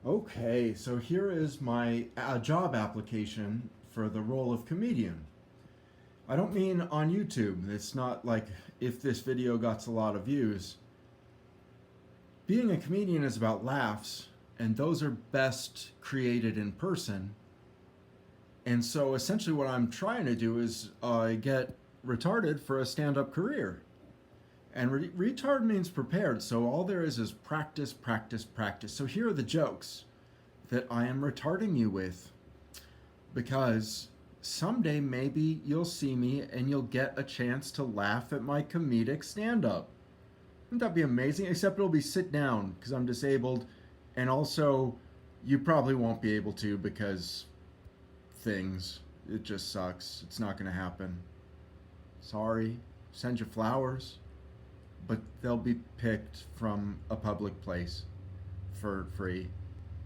Okay, so here is my job application for the role of comedian. I don't mean on YouTube. It's not like if this video got a lot of views. Being a comedian is about laughs, and those are best created in person. And so essentially, what I'm trying to do is get retarded for a stand up career. And retard means prepared, so all there is practice, practice, practice. So here are the jokes that I am retarding you with, because someday maybe you'll see me and you'll get a chance to laugh at my comedic stand up. Wouldn't that be amazing? Except it'll be sit down because I'm disabled, and also you probably won't be able to because things. It just sucks. It's not going to happen. Sorry. Send you flowers, but they'll be picked from a public place for free,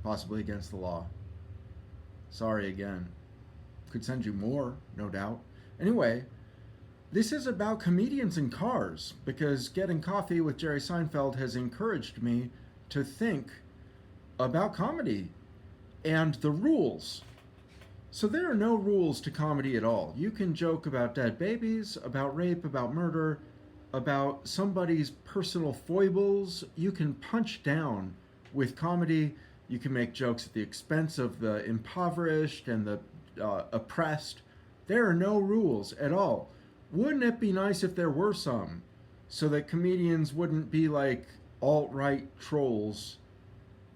possibly against the law. Sorry again. Could send you more, no doubt. Anyway, this is about comedians in cars because getting coffee with Jerry Seinfeld has encouraged me to think about comedy and the rules. So there are no rules to comedy at all. You can joke about dead babies, about rape, about murder, about somebody's personal foibles. You can punch down with comedy. You can make jokes at the expense of the impoverished and the oppressed. There are no rules at all. Wouldn't it be nice if there were some, so that comedians wouldn't be like alt-right trolls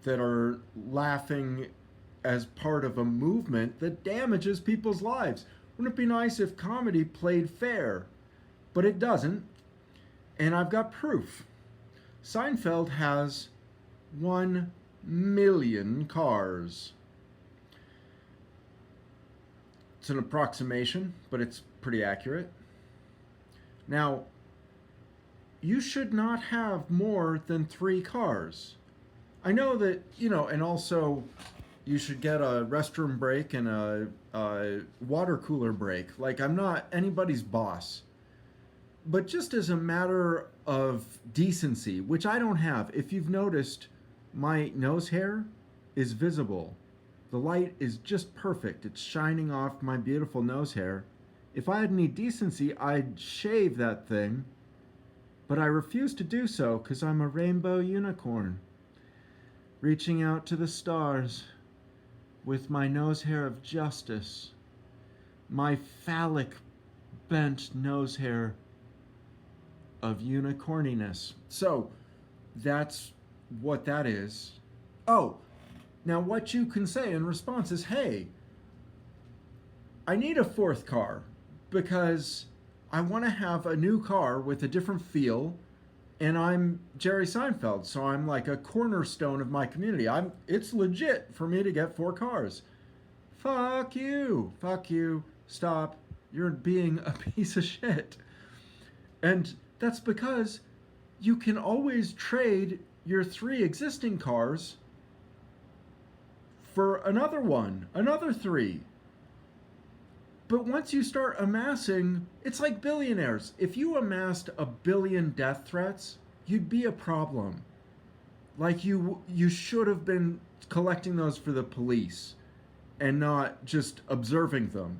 that are laughing as part of a movement that damages people's lives? Wouldn't it be nice if comedy played fair? But it doesn't, and I've got proof. Seinfeld has 1 million cars. It's an approximation, but it's pretty accurate. Now, you should not have more than 3 cars. I know that, and also you should get a restroom break and a water cooler break. Like, I'm not anybody's boss. But just as a matter of decency, which I don't have, if you've noticed, my nose hair is visible. The light is just perfect. It's shining off my beautiful nose hair. If I had any decency, I'd shave that thing. But I refuse to do so because I'm a rainbow unicorn, reaching out to the stars with my nose hair of justice, my phallic bent nose hair of unicorniness. So that's what that is. Oh, now what you can say in response is, hey, I need a 4th car because I want to have a new car with a different feel, and I'm Jerry Seinfeld, so I'm like a cornerstone of my community. It's legit for me to get 4 cars. Fuck you. Fuck you. Stop. You're being a piece of shit. And that's because you can always trade your 3 existing cars for another one, another 3. But once you start amassing, it's like billionaires. If you amassed 1 billion death threats, you'd be a problem. Like you should have been collecting those for the police and not just observing them.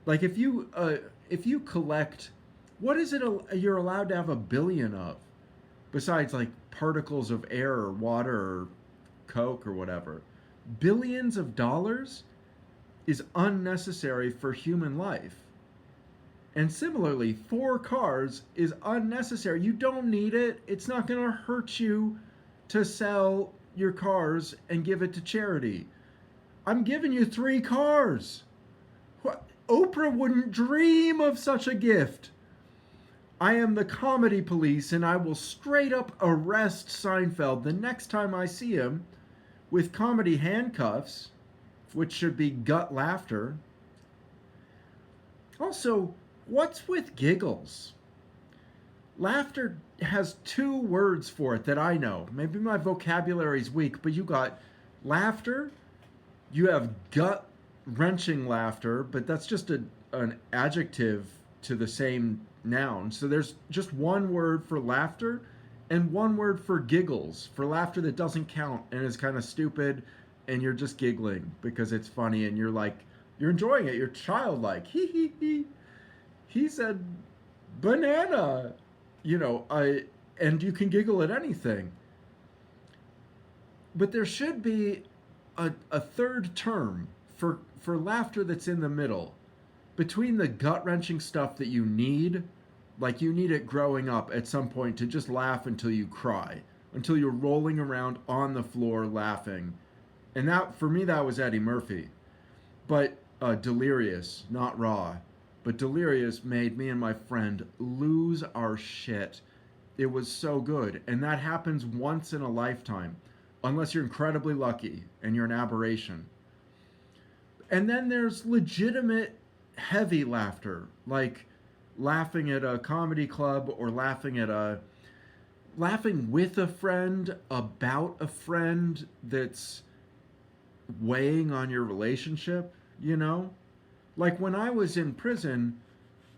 Like if you collect, what is it you're allowed to have 1 billion of, besides like particles of air or water or coke or whatever? Billions of dollars is unnecessary for human life. And similarly, 4 cars is unnecessary. You don't need it. It's not going to hurt you to sell your cars and give it to charity. I'm giving you 3 cars. Oprah wouldn't dream of such a gift. I am the comedy police, and I will straight up arrest Seinfeld the next time I see him with comedy handcuffs, which should be gut laughter. Also, what's with giggles? Laughter has 2 words for it that I know. Maybe my vocabulary's weak, but you got laughter, you have gut wrenching laughter, but that's just an adjective to the same noun. So there's just 1 word for laughter, and one word for giggles, for laughter that doesn't count and is kind of stupid, and you're just giggling because it's funny and you're like, you're enjoying it. You're childlike. Hee hee hee. He said banana. And you can giggle at anything. But there should be a third term for laughter that's in the middle between the gut wrenching stuff that you need, like you need it growing up at some point to just laugh until you cry, until you're rolling around on the floor laughing. And that, for me, that was Eddie Murphy. But Delirious, not Raw, but Delirious made me and my friend lose our shit. It was so good. And that happens once in a lifetime, unless you're incredibly lucky and you're an aberration. And then there's legitimate heavy laughter, like laughing at a comedy club or laughing with a friend about a friend that's weighing on your relationship. Like when I was in prison,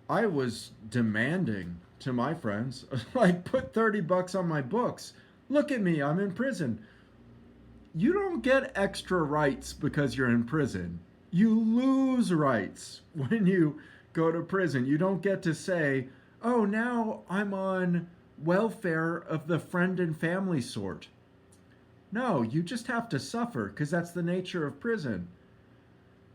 I was demanding to my friends, like, put $30 on my books. Look at me, I'm in prison. You don't get extra rights because you're in prison. You lose rights when you go to prison. You don't get to say, oh, now I'm on welfare of the friend and family sort. No, you just have to suffer because that's the nature of prison,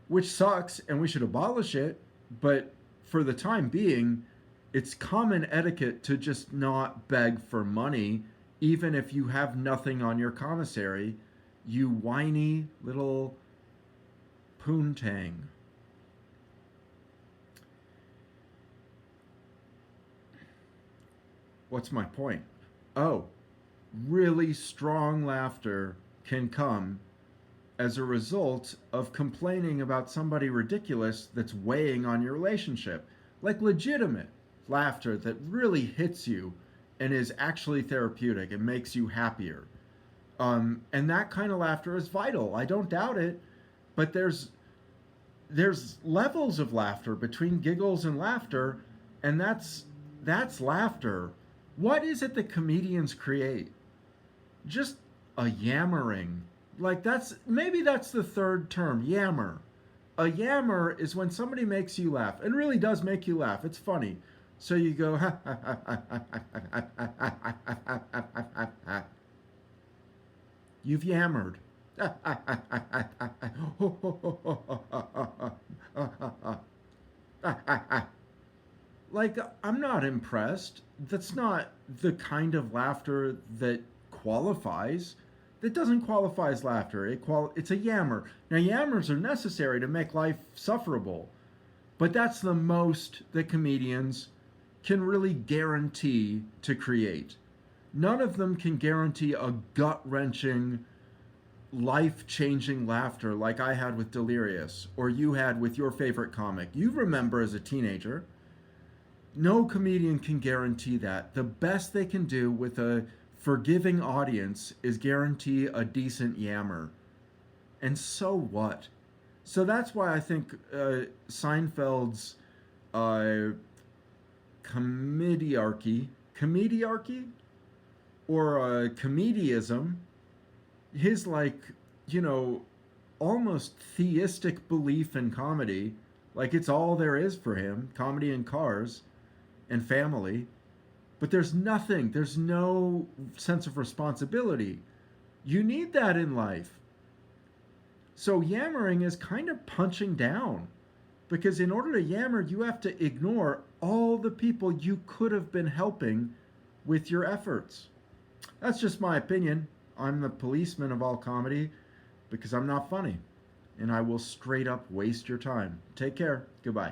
which sucks and we should abolish it. But for the time being, it's common etiquette to just not beg for money, even if you have nothing on your commissary, you whiny little poontang. What's my point? Oh, really strong laughter can come as a result of complaining about somebody ridiculous that's weighing on your relationship. Like legitimate laughter that really hits you and is actually therapeutic and makes you happier. And that kind of laughter is vital. I don't doubt it. But there's levels of laughter between giggles and laughter, and that's laughter. What is it that comedians create? Just a yammering. Like maybe that's the third term, yammer. A yammer is when somebody makes you laugh and really does make you laugh. It's funny. So you go you've yammered. Like, I'm not impressed. That's not the kind of laughter that qualifies. That doesn't qualify as laughter. It's a yammer. Now, yammers are necessary to make life sufferable, but that's the most that comedians can really guarantee to create. None of them can guarantee a gut-wrenching, life-changing laughter like I had with Delirious, or you had with your favorite comic. You remember as a teenager. No comedian can guarantee that. The best they can do with a forgiving audience is guarantee a decent yammer. And so what? So that's why I think Seinfeld's comediarchy, or comediism, his almost theistic belief in comedy, like it's all there is for him, comedy and cars and family, but there's no sense of responsibility. You need that in life. So yammering is kind of punching down, because in order to yammer, you have to ignore all the people you could have been helping with your efforts. That's just my opinion. I'm the policeman of all comedy because I'm not funny, and I will straight up waste your time. Take care. Goodbye.